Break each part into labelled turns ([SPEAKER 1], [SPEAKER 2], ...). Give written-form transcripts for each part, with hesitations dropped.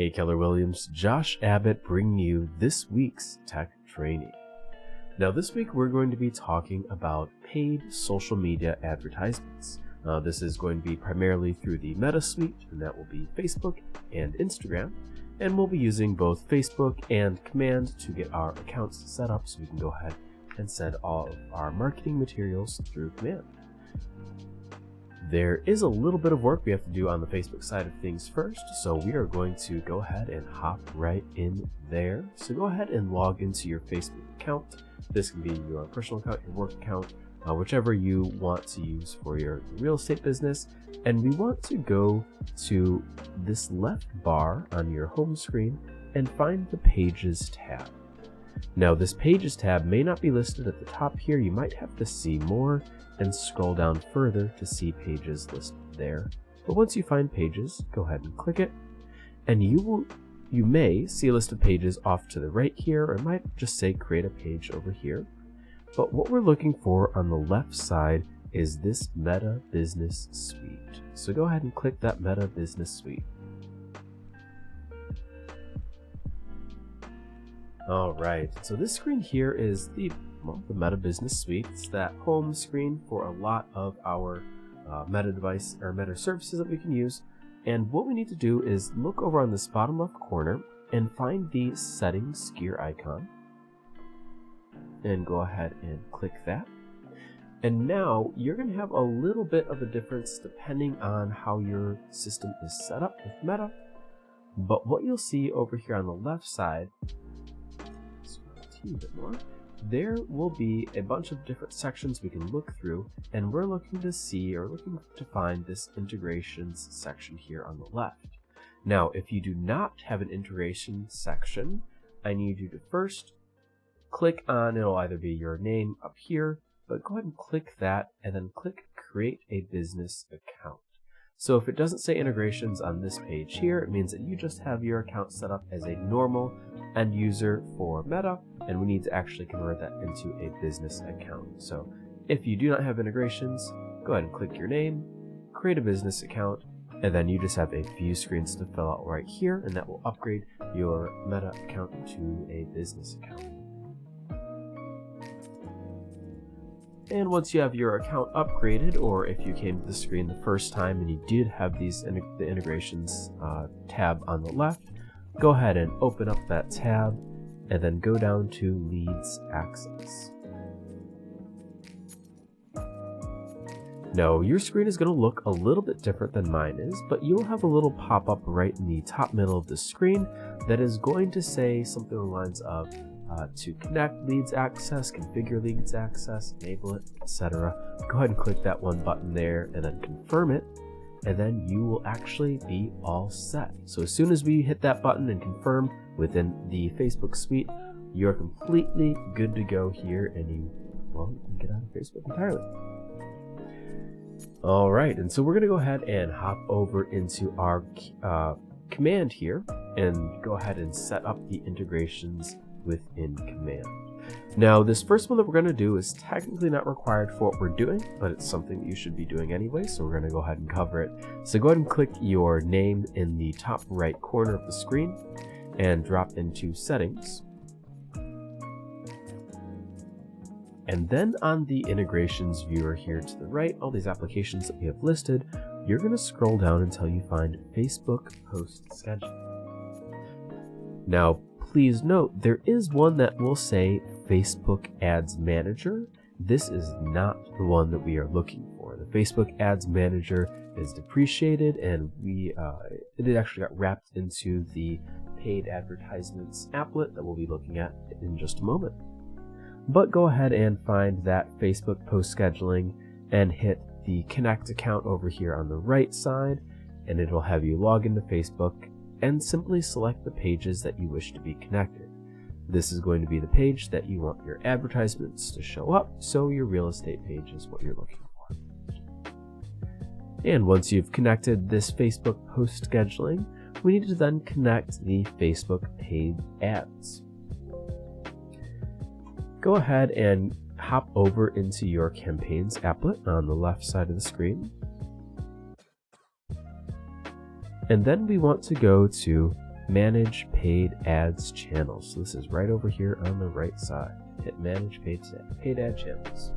[SPEAKER 1] Hey Keller Williams, Josh Abbott bringing you this week's tech training. Now this week we're going to be talking about paid social media advertisements. This is going to be primarily through the Meta suite, and that will be Facebook and Instagram. And we'll be using both Facebook and Command to get our accounts set up so we can go ahead and send all of our marketing materials through Command. There is a little bit of work we have to do on the Facebook side of things first, so we are going to go ahead and hop right in there. So go ahead and log into your Facebook account. This can be your personal account, your work account, whichever you want to use for your real estate business. And we want to go to this left bar on your home screen and find the Pages tab. Now this Pages tab may not be listed at the top here. You might have to see more and scroll down further to see Pages listed there. But once you find Pages, go ahead and click it, and you may see a list of pages off to the right here, or it might just say create a page over here. But what we're looking for on the left side is this Meta Business Suite. So go ahead and click that Meta Business Suite. All right, so this screen here is the Meta Business Suite. It's that home screen for a lot of our Meta device or Meta services that we can use. And what we need to do is look over on this bottom left corner and find the settings gear icon. And go ahead and click that. And now you're going to have a little bit of a difference depending on how your system is set up with Meta. But what you'll see over here on the left side, a bit more, there will be a bunch of different sections we can look through, and we're looking to find this integrations section here on the left. Now, if you do not have an integration section, I need you to first click on, it'll either be your name up here, but go ahead and click that and then click create a business account. So if it doesn't say integrations on this page here, it means that you just have your account set up as a normal end user for Meta, and we need to actually convert that into a business account. So if you do not have integrations, go ahead and click your name, create a business account, and then you just have a few screens to fill out right here, and that will upgrade your Meta account to a business account. And once you have your account upgraded, or if you came to the screen the first time and you did have the integrations tab on the left, go ahead and open up that tab and then go down to Leads Access. Now your screen is going to look a little bit different than mine is, but you'll have a little pop-up right in the top middle of the screen that is going to say something along the lines of to connect leads access, configure leads access, enable it, etc. Go ahead and click that one button there and then confirm it, and then you will actually be all set. So as soon as we hit that button and confirm within the Facebook suite, you're completely good to go here, and you can get out of Facebook entirely. All right, and so we're going to go ahead and hop over into our command here and go ahead and set up the integrations within Command. Now this first one that we're going to do is technically not required for what we're doing, but it's something that you should be doing anyway, so we're going to go ahead and cover it. So go ahead and click your name in the top right corner of the screen and drop into Settings. And then on the integrations viewer here to the right, all these applications that we have listed, you're going to scroll down until you find Facebook Post Scheduling. Now please note, there is one that will say Facebook Ads Manager. This is not the one that we are looking for. The Facebook Ads Manager is depreciated, and it actually got wrapped into the paid advertisements applet that we'll be looking at in just a moment. But go ahead and find that Facebook Post Scheduling and hit the Connect account over here on the right side, and it'll have you log into Facebook and simply select the pages that you wish to be connected. This is going to be the page that you want your advertisements to show up, so your real estate page is what you're looking for. And once you've connected this Facebook Post Scheduling, we need to then connect the Facebook paid ads. Go ahead and hop over into your campaigns applet on the left side of the screen. And then we want to go to Manage Paid Ads Channels. So this is right over here on the right side. Hit Manage Paid Ad Channels.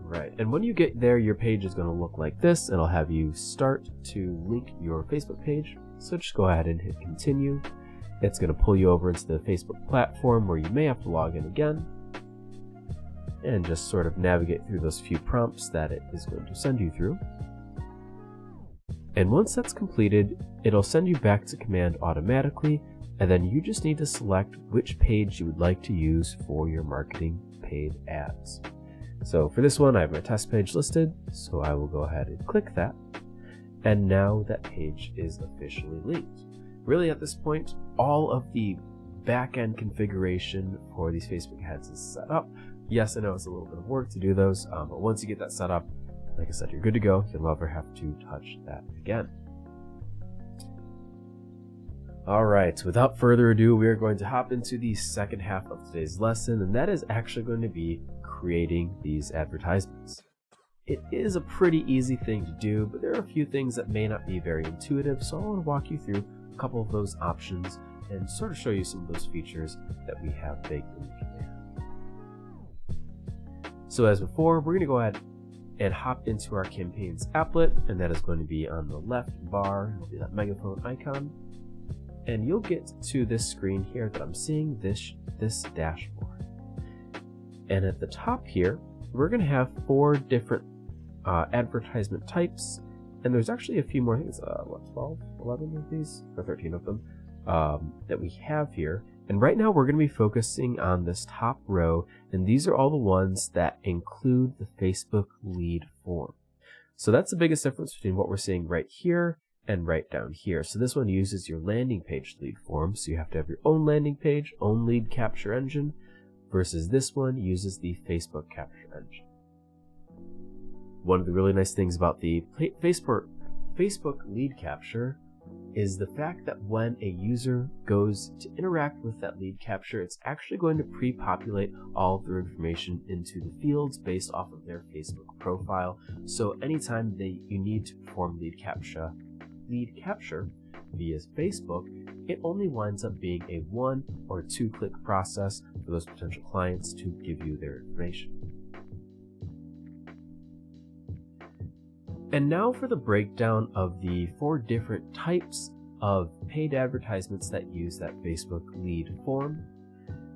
[SPEAKER 1] Right, and when you get there, your page is going to look like this. It'll have you start to link your Facebook page. So just go ahead and hit continue. It's going to pull you over into the Facebook platform where you may have to log in again and just sort of navigate through those few prompts that it is going to send you through. And once that's completed, it'll send you back to command automatically, and then you just need to select which page you would like to use for your marketing paid ads. So for this one, I have my test page listed, so I will go ahead and click that. And now that page is officially linked. Really at this point, all of the back-end configuration for these Facebook ads is set up. Yes, I know it's a little bit of work to do those, but once you get that set up, like I said, you're good to go. You'll never have to touch that again. All right, without further ado, we are going to hop into the second half of today's lesson, and that is actually going to be creating these advertisements. It is a pretty easy thing to do, but there are a few things that may not be very intuitive, so I want to walk you through a couple of those options and sort of show you some of those features that we have baked in Command. So as before, we're going to go ahead and hop into our campaigns applet, and that is going to be on the left bar. It'll be that megaphone icon, and you'll get to this screen here that I'm seeing, this dashboard. And at the top here, we're going to have 4 different advertisement types, and there's actually a few more things, 12, 11 of these, or 13 of them, that we have here. And right now we're going to be focusing on this top row, and these are all the ones that include the Facebook lead form. So that's the biggest difference between what we're seeing right here and right down here. So this one uses your landing page lead form, so you have to have your own landing page, own lead capture engine, versus this one uses the Facebook capture engine. One of the really nice things about the Facebook lead capture is the fact that when a user goes to interact with that lead capture, it's actually going to pre-populate all of their information into the fields based off of their Facebook profile. So anytime you need to perform lead capture via Facebook, it only winds up being a 1 or 2 click process for those potential clients to give you their information. And now for the breakdown of the 4 different types of paid advertisements that use that Facebook lead form.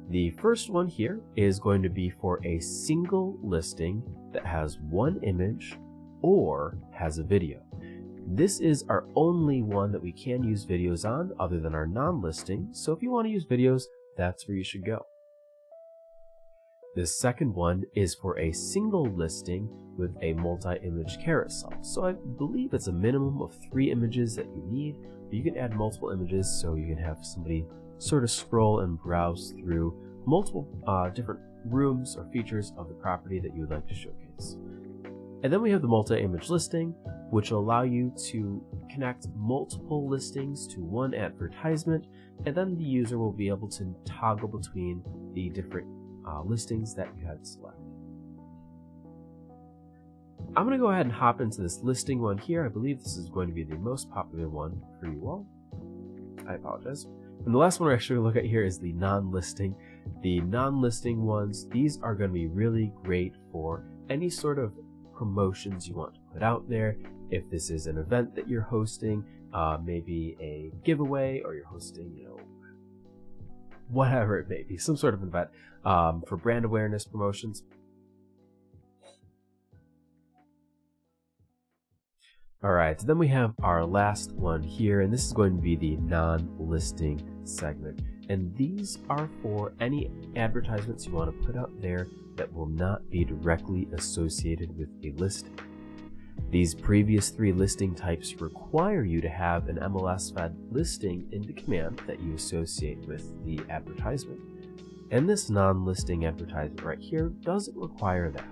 [SPEAKER 1] The first one here is going to be for a single listing that has 1 image or has a video. This is our only one that we can use videos on other than our non-listing, so if you want to use videos, that's where you should go. The second one is for a single listing with a multi-image carousel. So I believe it's a minimum of 3 images that you need, but you can add multiple images so you can have somebody sort of scroll and browse through multiple different rooms or features of the property that you would like to showcase. And then we have the multi-image listing, which will allow you to connect multiple listings to one advertisement, and then the user will be able to toggle between the different listings that you had selected. I'm going to go ahead and hop into this listing one here. I believe this is going to be the most popular one for you all. I apologize. And the last one we're actually going to look at here is the non-listing. The non-listing ones, these are going to be really great for any sort of promotions you want to put out there. If this is an event that you're hosting, maybe a giveaway, or you're hosting, whatever it may be, some sort of event for brand awareness promotions. All right, then we have our last one here, and this is going to be the non-listing segment. And these are for any advertisements you want to put out there that will not be directly associated with a listing. These previous 3 listing types require you to have an MLS-fed listing in the command that you associate with the advertisement. And this non-listing advertisement right here doesn't require that.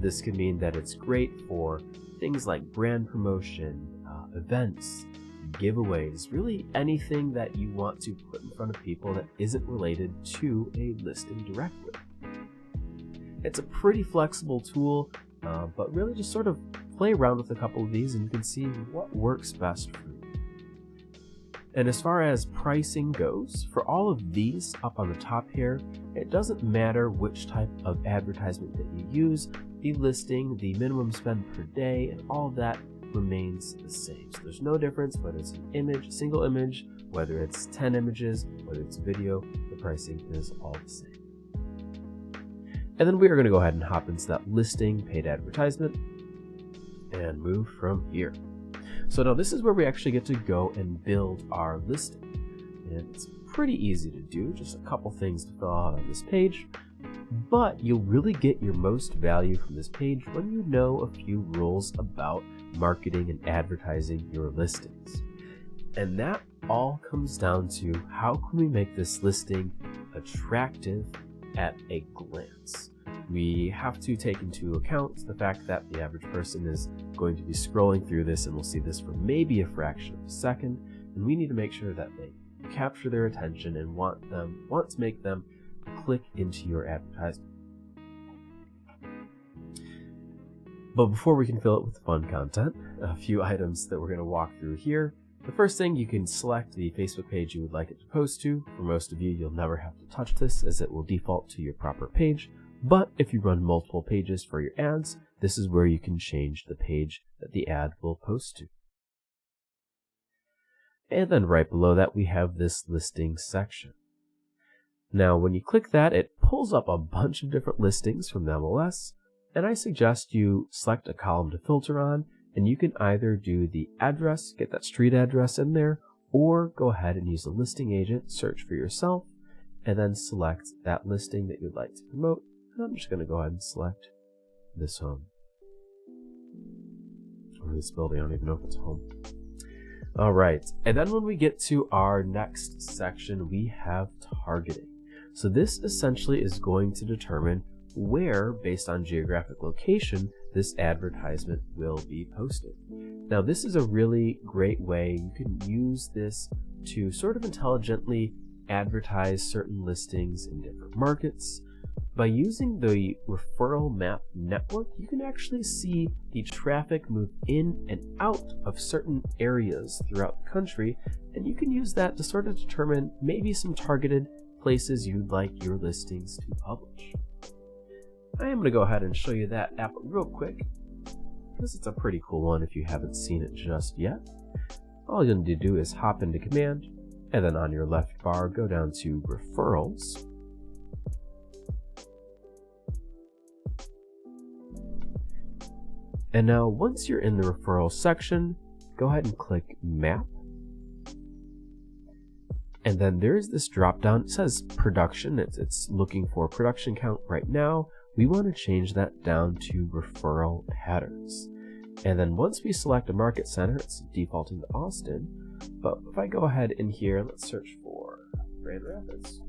[SPEAKER 1] This could mean that it's great for things like brand promotion, events, giveaways, really anything that you want to put in front of people that isn't related to a listing directly. It's a pretty flexible tool. but really just sort of play around with a couple of these and you can see what works best for you. And as far as pricing goes, for all of these up on the top here, it doesn't matter which type of advertisement that you use, the listing, the minimum spend per day, and all of that remains the same. So there's no difference whether it's an image, single image, whether it's 10 images, whether it's video, the pricing is all the same. And then we are going to go ahead and hop into that listing paid advertisement and move from here. So now this is where we actually get to go and build our listing. And it's pretty easy to do, just a couple things to fill out on this page, but you'll really get your most value from this page when you know a few rules about marketing and advertising your listings. And that all comes down to how can we make this listing attractive at a glance. We have to take into account the fact that the average person is going to be scrolling through this and will see this for maybe a fraction of a second, and we need to make sure that they capture their attention and want to make them click into your advertisement. But before we can fill it with fun content, a few items that we're going to walk through here. The first thing, you can select the Facebook page you would like it to post to. For most of you, you'll never have to touch this as it will default to your proper page. But if you run multiple pages for your ads, this is where you can change the page that the ad will post to. And then right below that, we have this listing section. Now, when you click that, it pulls up a bunch of different listings from the MLS, and I suggest you select a column to filter on, and you can either do the address, get that street address in there, or go ahead and use the listing agent, search for yourself, and then select that listing that you'd like to promote. I'm just going to go ahead and select this home. Or this building, I don't even know if it's a home. All right, and then when we get to our next section, we have targeting. So this essentially is going to determine where, based on geographic location, this advertisement will be posted. Now, this is a really great way. You can use this to sort of intelligently advertise certain listings in different markets. By using the referral map network, you can actually see the traffic move in and out of certain areas throughout the country, and you can use that to sort of determine maybe some targeted places you'd like your listings to publish. I am going to go ahead and show you that app real quick, because it's a pretty cool one if you haven't seen it just yet. All you're going to do is hop into Command, and then on your left bar, go down to Referrals. And now once you're in the referral section, go ahead and click Map. And then there's this drop down. It says production. It's looking for production count right now. We want to change that down to referral patterns. And then once we select a market center, it's defaulting to Austin. But if I go ahead in here, let's search for Grand Rapids,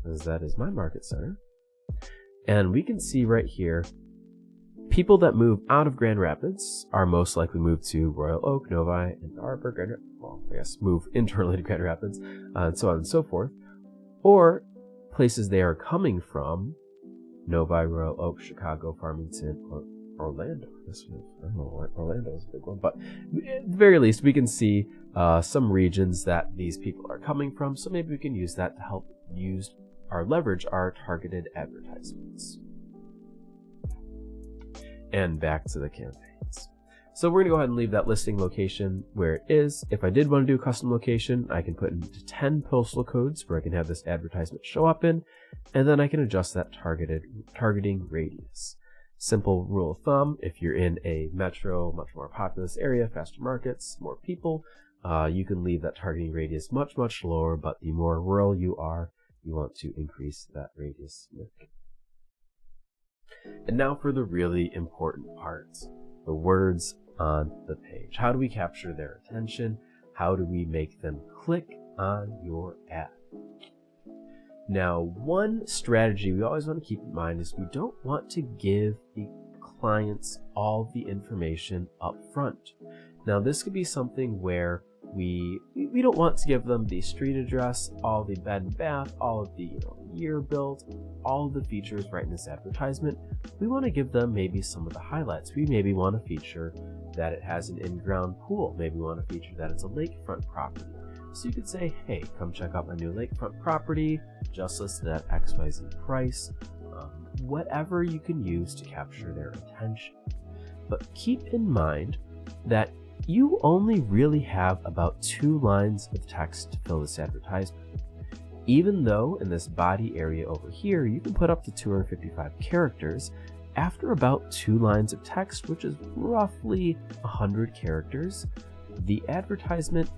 [SPEAKER 1] as that is my market center. And we can see right here, people that move out of Grand Rapids are most likely moved to Royal Oak, Novi, and Arbor, move internally to Grand Rapids, and so on and so forth. Or places they are coming from, Novi, Royal Oak, Chicago, Farmington, or Orlando. I don't know, Orlando is a big one, but at the very least, we can see some regions that these people are coming from, so maybe we can use that to help leverage our targeted advertisements. And back to the campaigns. So we're going to go ahead and leave that listing location where it is. If I did want to do a custom location, I can put in 10 postal codes where I can have this advertisement show up in, and then I can adjust that targeting radius. Simple rule of thumb, if you're in a metro, much more populous area, faster markets, more people, you can leave that targeting radius much, much lower, but the more rural you are, you want to increase that radius significantly. And now for the really important parts, the words on the page. How do we capture their attention? How do we make them click on your ad? Now, one strategy we always want to keep in mind is we don't want to give the clients all the information up front. Now, this could be something where we don't want to give them the street address, all the bed and bath, all of the year built, all of the features right in this advertisement. We want to give them maybe some of the highlights. We maybe want to feature that it has an in-ground pool. Maybe we want to feature that it's a lakefront property. So you could say, hey, come check out my new lakefront property, just listed at XYZ price, whatever you can use to capture their attention. But keep in mind that you only really have about 2 lines of text to fill this advertisement. Even though in this body area over here, you can put up to 255 characters, after about 2 lines of text, which is roughly 100 characters, the advertisement,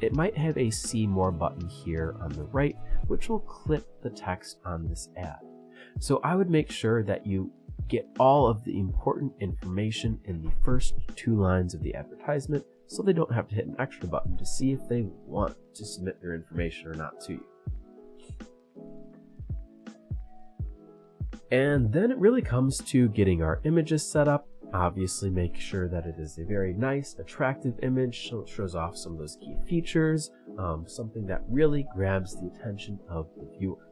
[SPEAKER 1] it might have a see more button here on the right, which will clip the text on this ad. So I would make sure that you get all of the important information in the first 2 lines of the advertisement so they don't have to hit an extra button to see if they want to submit their information or not to you. And then it really comes to getting our images set up. Obviously make sure that it is a very nice, attractive image, so it shows off some of those key features, something that really grabs the attention of the viewer.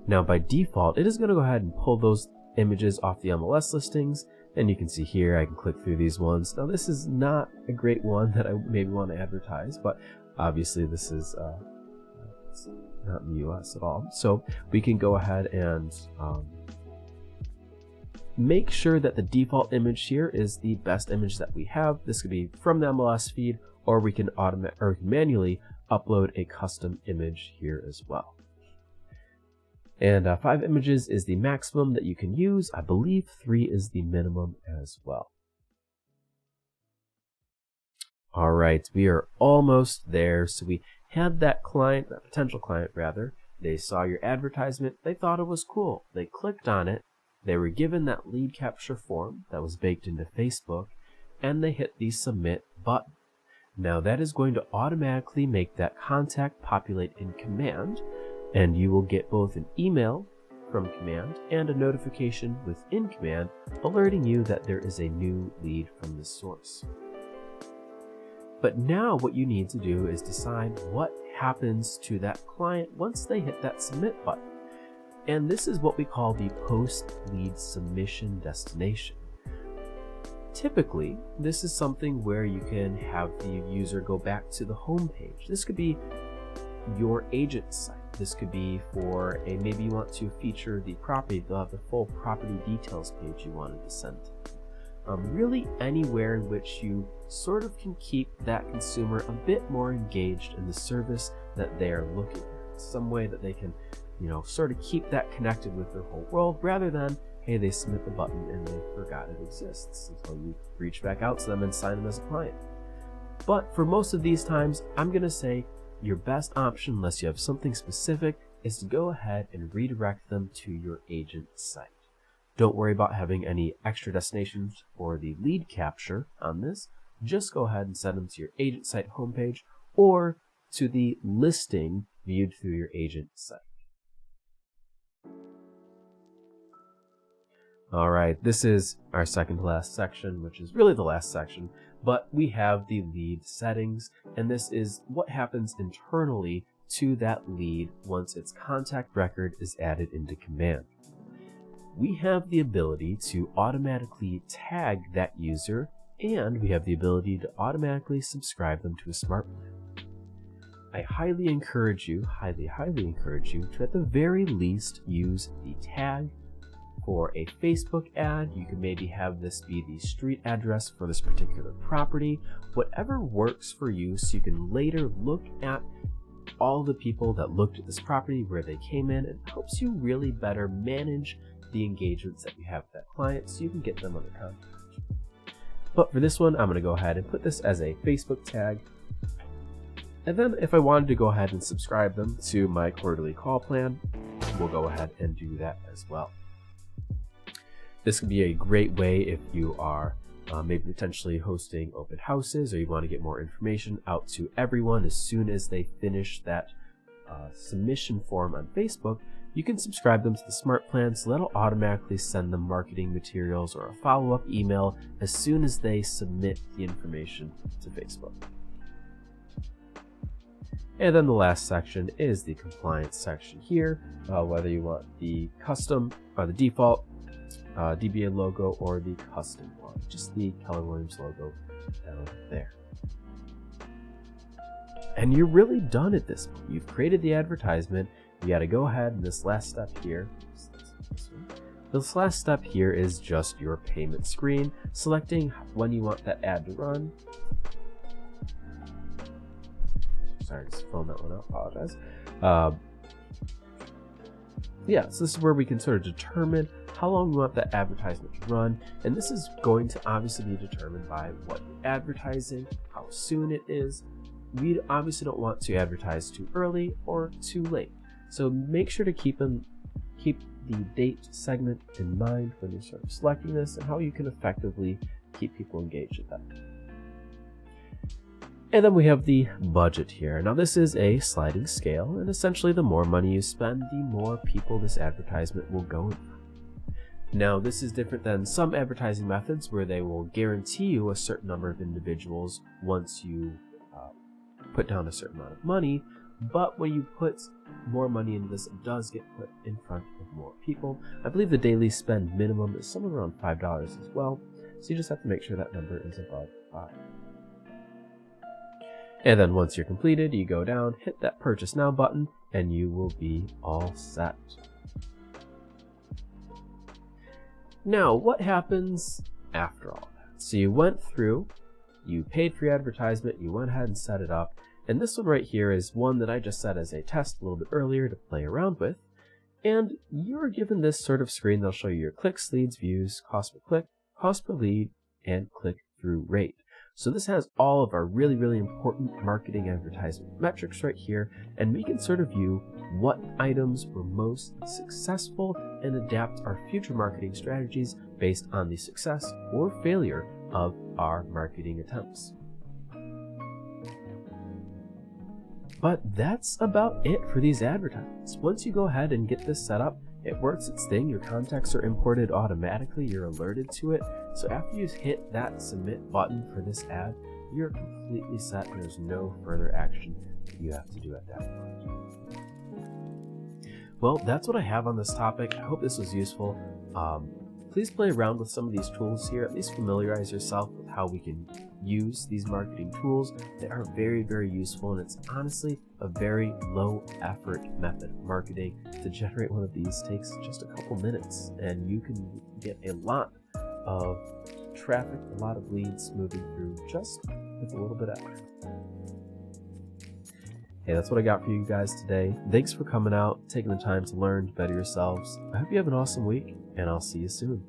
[SPEAKER 1] Now by default, it is going to go ahead and pull those images off the MLS listings, and you can see here I can click through these ones. Now this is not a great one that I maybe want to advertise, but obviously this is it's not in the US at all. So we can go ahead and make sure that the default image here is the best image that we have. This could be from the MLS feed, or we can manually upload a custom image here as well. And 5 images is the maximum that you can use. I believe 3 is the minimum as well. All right, we are almost there. So we had that client, that potential client rather, they saw your advertisement, they thought it was cool. They clicked on it, they were given that lead capture form that was baked into Facebook, and they hit the submit button. Now that is going to automatically make that contact populate in Command, and you will get both an email from Command and a notification within Command alerting you that there is a new lead from this source. But now what you need to do is decide what happens to that client once they hit that submit button. And this is what we call the post-lead submission destination. Typically, this is something where you can have the user go back to the home page. This could be your agent's site. This could be for maybe you want to feature the property. They'll have the full property details page you wanted to send to them. Really anywhere in which you sort of can keep that consumer a bit more engaged in the service that they are looking at. Some way that they can, sort of keep that connected with their whole world rather than, hey, they submit the button and they forgot it exists until you reach back out to them and sign them as a client. But for most of these times, I'm going to say your best option, unless you have something specific, is to go ahead and redirect them to your agent's site. Don't worry about having any extra destinations for the lead capture on this. Just go ahead and send them to your agent site homepage or to the listing viewed through your agent site. All right, this is our second to last section, which is really the last section, but we have the lead settings, and this is what happens internally to that lead once its contact record is added into Command. We have the ability to automatically tag that user, and we have the ability to automatically subscribe them to a smart plan. I highly encourage you to at the very least use the tag. For a Facebook ad, you can maybe have this be the street address for this particular property, whatever works for you, so you can later look at all the people that looked at this property, where they came in. It helps you really better manage the engagements that you have with that client so you can get them under contract. But for this one, I'm going to go ahead and put this as a Facebook tag. And then if I wanted to go ahead and subscribe them to my quarterly call plan, we'll go ahead and do that as well. This could be a great way if you are maybe potentially hosting open houses, or you want to get more information out to everyone as soon as they finish that submission form on Facebook. You can subscribe them to the smart plan, so that'll automatically send them marketing materials or a follow-up email as soon as they submit the information to Facebook. And then the last section is the compliance section here, whether you want the custom or the default DBA logo or the custom one, just the Keller Williams logo down there. And you're really done at this point. You've created the advertisement. You got to go ahead, and this last step here, is just your payment screen, selecting when you want that ad to run. Sorry, just filling that one out, apologize. Yeah, so this is where we can sort of determine how long we want that advertisement to run, and this is going to obviously be determined by what you're advertising, how soon it is. We obviously don't want to advertise too early or too late, so make sure to keep the date segment in mind when you're sort of selecting this and how you can effectively keep people engaged with that. And then we have the budget here. Now this is a sliding scale, and essentially the more money you spend, the more people this advertisement will go in. Now this is different than some advertising methods where they will guarantee you a certain number of individuals once you put down a certain amount of money, but when you put more money into this, it does get put in front of more people. I believe the daily spend minimum is somewhere around $5 as well, so you just have to make sure that number is above 5. And then once you're completed, you go down, hit that purchase now button, and you will be all set. Now, what happens after all that? So you went through, you paid for your advertisement, you went ahead and set it up, and this one right here is one that I just set as a test a little bit earlier to play around with, and you're given this sort of screen that'll show you your clicks, leads, views, cost per click, cost per lead, and click-through rate. So this has all of our really, really important marketing advertisement metrics right here, and we can sort of view what items were most successful and adapt our future marketing strategies based on the success or failure of our marketing attempts. But that's about it for these advertisements. Once you go ahead and get this set up, it works its thing. Your contacts are imported automatically. You're alerted to it. So after you hit that submit button for this ad, you're completely set. There's no further action that you have to do at that point. Well, that's what I have on this topic. I hope this was useful. Please play around with some of these tools here. At least familiarize yourself with how we can use these marketing tools. They are very, very useful, and it's honestly a very low effort method of marketing. To generate one of these takes just a couple minutes, and you can get a lot of traffic, a lot of leads moving through just with a little bit of effort. Hey, that's what I got for you guys today. Thanks for coming out, taking the time to learn to better yourselves. I hope you have an awesome week, and I'll see you soon.